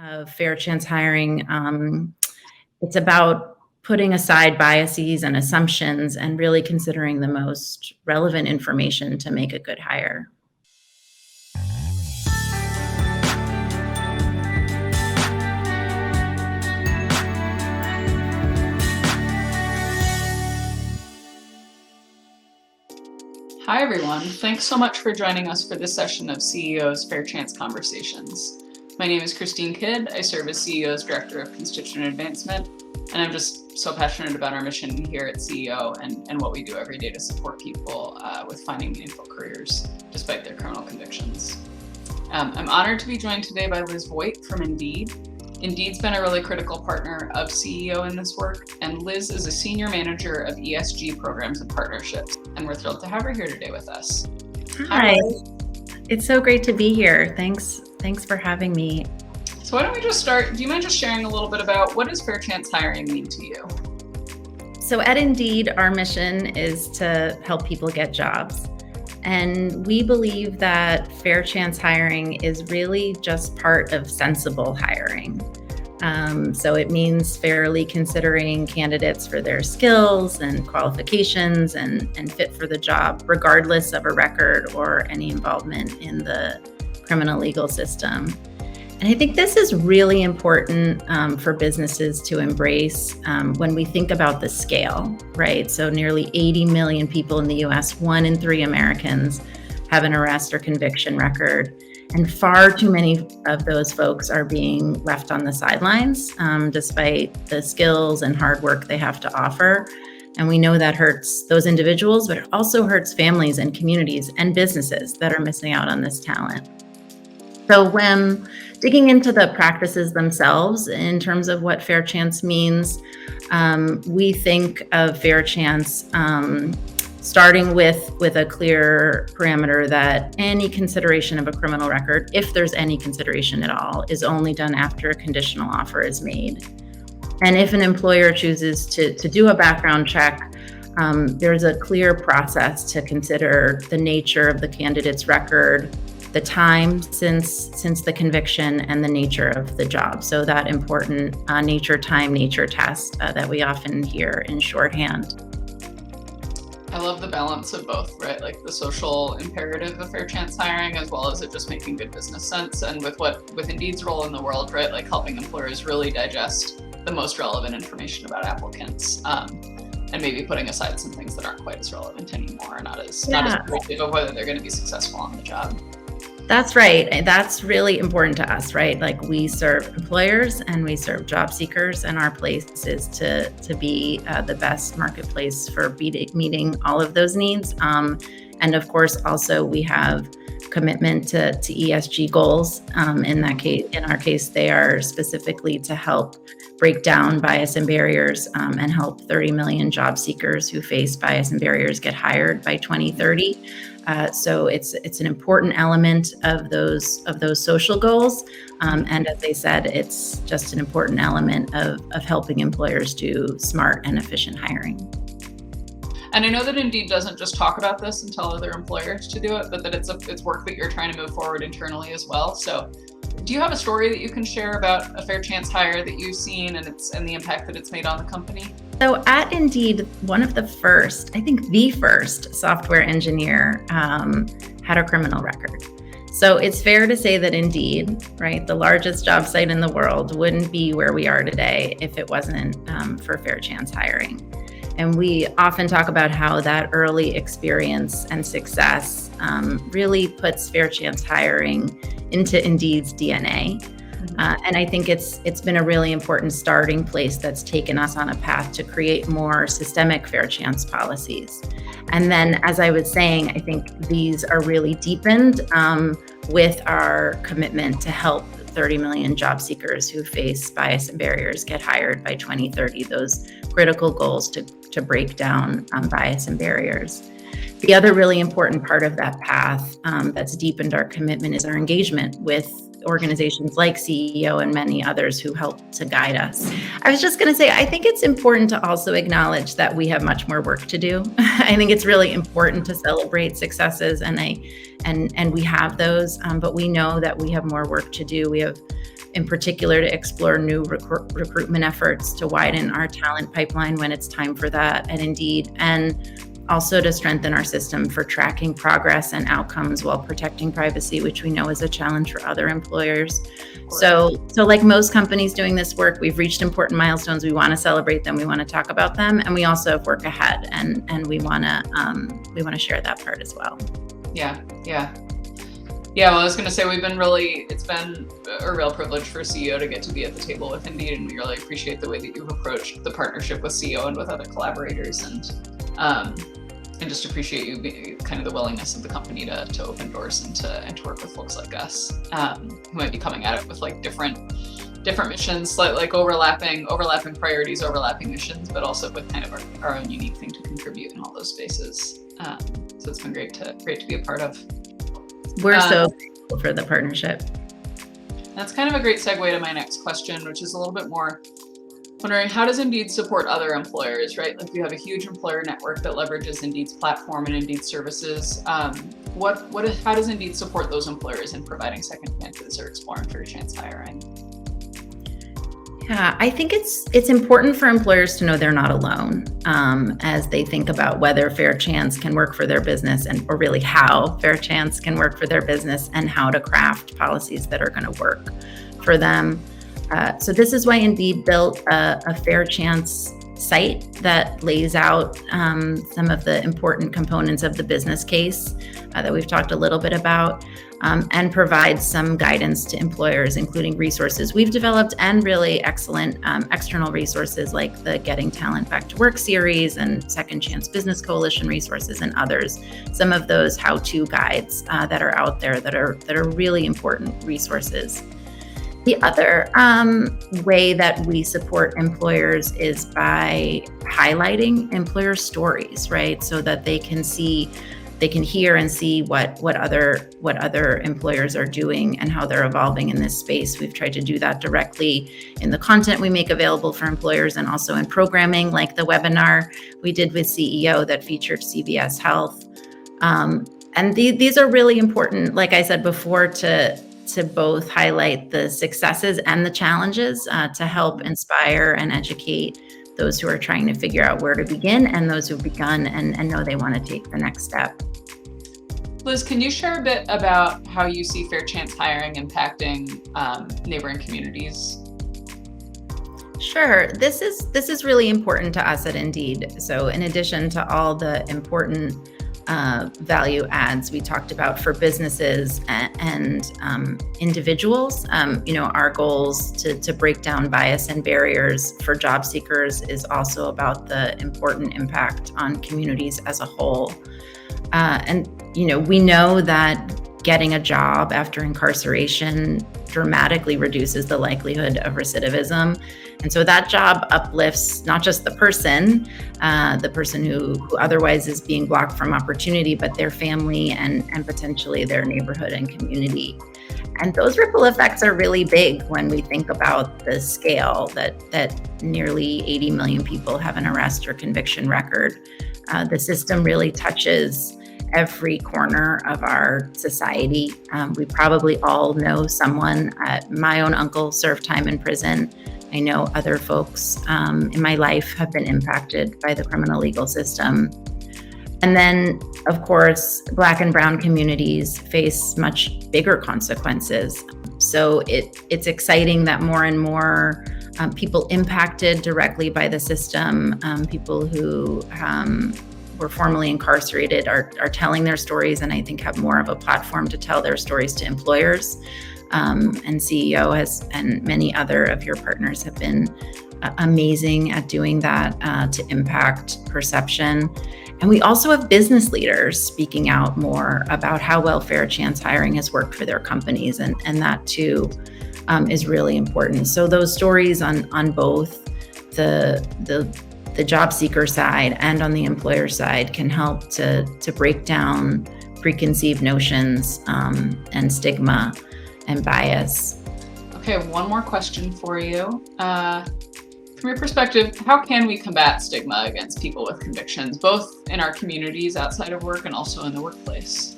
of fair chance hiring. It's about putting aside biases and assumptions and really considering the most relevant information to make a good hire. Hi, everyone. Thanks so much for joining us for this session of CEO's Fair Chance Conversations. My name is Christine Kidd. I serve as CEO's Director of Constituent Advancement, and I'm just so passionate about our mission here at CEO and what we do every day to support people with finding meaningful careers despite their criminal convictions. I'm honored to be joined today by Liz Voigt from Indeed. Indeed's been a really critical partner of CEO in this work, and Liz is a Senior Manager of ESG Programs and Partnerships, and we're thrilled to have her here today with us. Hi. It's so great to be here. Thanks for having me. So why don't we just start? Do you mind just sharing a little bit about what does fair chance hiring mean to you? So at Indeed, our mission is to help people get jobs. And we believe that fair chance hiring is really just part of sensible hiring. So it means fairly considering candidates for their skills and qualifications and fit for the job, regardless of a record or any involvement in the criminal legal system. And I think this is really important for businesses to embrace when we think about the scale, right? So nearly 80 million people in the US, 1 in 3 Americans have an arrest or conviction record. And far too many of those folks are being left on the sidelines despite the skills and hard work they have to offer. And we know that hurts those individuals, but it also hurts families and communities and businesses that are missing out on this talent. So when digging into the practices themselves in terms of what fair chance means, we think of fair chance starting with a clear parameter that any consideration of a criminal record, if there's any consideration at all, is only done after a conditional offer is made. And if an employer chooses to do a background check, there's a clear process to consider the nature of the candidate's record, the time since the conviction, and the nature of the job. So that important nature test that we often hear in shorthand. I love the balance of both, right? Like the social imperative of fair chance hiring, as well as it just making good business sense. And with Indeed's role in the world, right? Like helping employers really digest the most relevant information about applicants. And maybe putting aside some things that aren't quite as relevant anymore, not as predictive of whether they're going to be successful on the job. That's right. And that's really important to us, right? Like we serve employers and we serve job seekers, and our place is to be the best marketplace for meeting all of those needs. And of course, also we have commitment to ESG goals. In our case, they are specifically to help break down bias and barriers and help 30 million job seekers who face bias and barriers get hired by 2030. So it's an important element of those social goals. And as I said, it's just an important element of helping employers do smart and efficient hiring. And I know that Indeed doesn't just talk about this and tell other employers to do it, but that it's work that you're trying to move forward internally as well. So do you have a story that you can share about a fair chance hire that you've seen and the impact that it's made on the company? So at Indeed, one of the first, I think the first software engineer had a criminal record. So it's fair to say that Indeed, right, the largest job site in the world, wouldn't be where we are today if it wasn't for fair chance hiring. And we often talk about how that early experience and success really puts fair chance hiring into Indeed's DNA. And I think it's been a really important starting place that's taken us on a path to create more systemic fair chance policies. And then, as I was saying, I think these are really deepened with our commitment to help 30 million job seekers who face bias and barriers get hired by 2030, those critical goals to break down bias and barriers. The other really important part of that path that's deepened our commitment is our engagement with organizations like CEO and many others who help to guide us. I was just going to say, I think it's important to also acknowledge that we have much more work to do. I think it's really important to celebrate successes, and we have those, but we know that we have more work to do. We have in particular to explore new recruitment efforts, to widen our talent pipeline when it's time for that at Indeed, and also to strengthen our system for tracking progress and outcomes while protecting privacy, which we know is a challenge for other employers. So like most companies doing this work, we've reached important milestones. We want to celebrate them. We want to talk about them, and we also have work ahead, and we want to share that part as well. Yeah. Well, I was going to say it's been a real privilege for CEO to get to be at the table with Indeed, and we really appreciate the way that you've approached the partnership with CEO and with other collaborators, and just appreciate you being kind of the willingness of the company to open doors and to work with folks like us who might be coming at it with like different missions, like overlapping priorities, overlapping missions, but also with kind of our own unique thing to contribute in all those spaces. So it's been great to be a part of. We're so grateful for the partnership. That's kind of a great segue to my next question, which is a little bit more wondering, how does Indeed support other employers, right? Like you have a huge employer network that leverages Indeed's platform and Indeed services. How does Indeed support those employers in providing second chances or exploring fair chance hiring? Yeah, I think it's important for employers to know they're not alone as they think about whether fair chance can work for their business, or really how fair chance can work for their business, and how to craft policies that are going to work for them. So this is why Indeed built a fair chance site that lays out some of the important components of the business case that we've talked a little bit about, and provides some guidance to employers, including resources we've developed and really excellent external resources like the Getting Talent Back to Work series and Second Chance Business Coalition resources and others. Some of those how-to guides that are out there that are really important resources. The other way that we support employers is by highlighting employer stories, right? So that they can hear and see what other employers are doing and how they're evolving in this space. We've tried to do that directly in the content we make available for employers, and also in programming like the webinar we did with CEO that featured CVS Health. And these are really important, like I said before, to both highlight the successes and the challenges, to help inspire and educate those who are trying to figure out where to begin, and those who've begun and know they want to take the next step. Liz, can you share a bit about how you see fair chance hiring impacting neighboring communities? Sure. This is really important to us at Indeed. So in addition to all the important value adds we talked about for businesses and individuals, our goals to break down bias and barriers for job seekers is also about the important impact on communities as a whole. We know that getting a job after incarceration dramatically reduces the likelihood of recidivism. And so that job uplifts not just the person who otherwise is being blocked from opportunity, but their family and potentially their neighborhood and community. And those ripple effects are really big when we think about the scale that nearly 80 million people have an arrest or conviction record. The system really touches every corner of our society. We probably all know someone. My own uncle served time in prison. I know other folks in my life have been impacted by the criminal legal system. And then, of course, Black and Brown communities face much bigger consequences. So it's exciting that more and more people impacted directly by the system, people who were formerly incarcerated are telling their stories, and I think have more of a platform to tell their stories to employers. And CEO and many other of your partners have been amazing at doing that to impact perception. And we also have business leaders speaking out more about how well fair chance hiring has worked for their companies, and that too is really important. So those stories on both the job seeker side and on the employer side can help to break down preconceived notions and stigma and bias. Okay, one more question for you. From your perspective, how can we combat stigma against people with convictions, both in our communities outside of work and also in the workplace?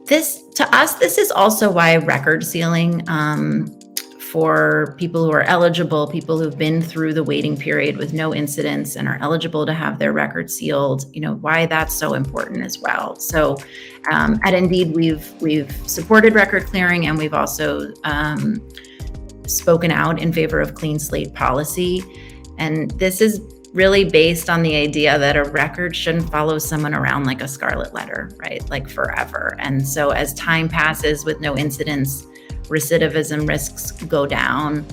To us, this is also why record sealing for people who are eligible, people who've been through the waiting period with no incidents and are eligible to have their records sealed, why that's so important as well. So at Indeed, we've supported record clearing, and we've also spoken out in favor of clean slate policy. And this is really based on the idea that a record shouldn't follow someone around like a scarlet letter, right? Like forever. And so as time passes with no incidents, recidivism risks go down.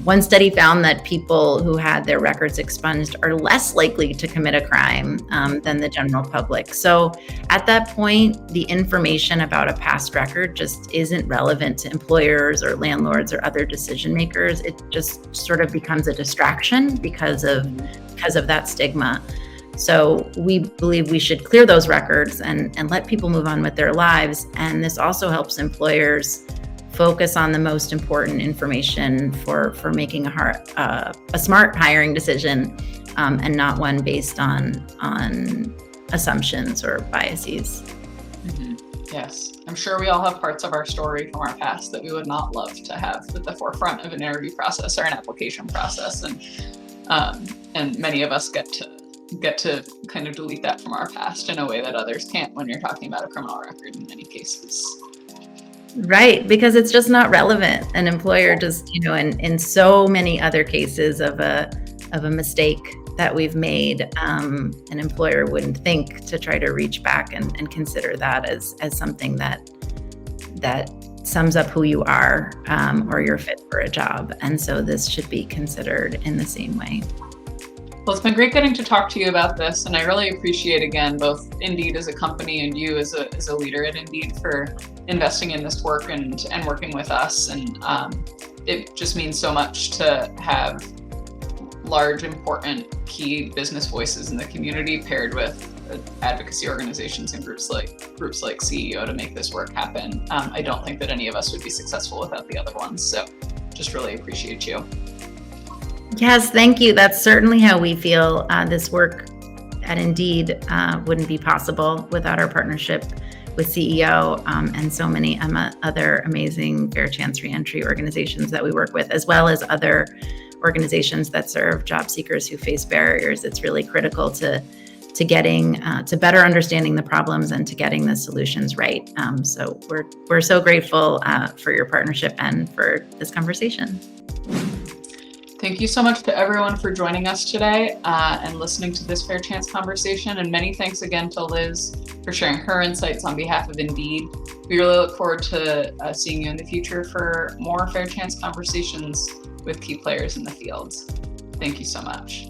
One study found that people who had their records expunged are less likely to commit a crime than the general public. So at that point, the information about a past record just isn't relevant to employers or landlords or other decision makers. It just sort of becomes a distraction because of that stigma. So we believe we should clear those records and let people move on with their lives. And this also helps employers focus on the most important information for making a smart hiring decision, and not one based on assumptions or biases. Mm-hmm. Yes, I'm sure we all have parts of our story from our past that we would not love to have at the forefront of an interview process or an application process, and many of us get to kind of delete that from our past in a way that others can't when you're talking about a criminal record in many cases. Right, because it's just not relevant. An employer just, in so many other cases of a mistake that we've made, an employer wouldn't think to try to reach back and consider that as something that sums up who you are, or you're fit for a job. And so this should be considered in the same way. Well, it's been great getting to talk to you about this, and I really appreciate, again, both Indeed as a company and you as a leader at Indeed for investing in this work and working with us. And it just means so much to have large, important, key business voices in the community paired with advocacy organizations and groups like CEO to make this work happen. I don't think that any of us would be successful without the other ones. So just really appreciate you. Yes, thank you. That's certainly how we feel. This work at Indeed wouldn't be possible without our partnership with CEO and so many other amazing fair chance reentry organizations that we work with, as well as other organizations that serve job seekers who face barriers. It's really critical to getting to better understanding the problems and to getting the solutions right. So we're so grateful for your partnership and for this conversation. Thank you so much to everyone for joining us today and listening to this Fair Chance conversation. And many thanks again to Liz for sharing her insights on behalf of Indeed. We really look forward to seeing you in the future for more Fair Chance conversations with key players in the field. Thank you so much.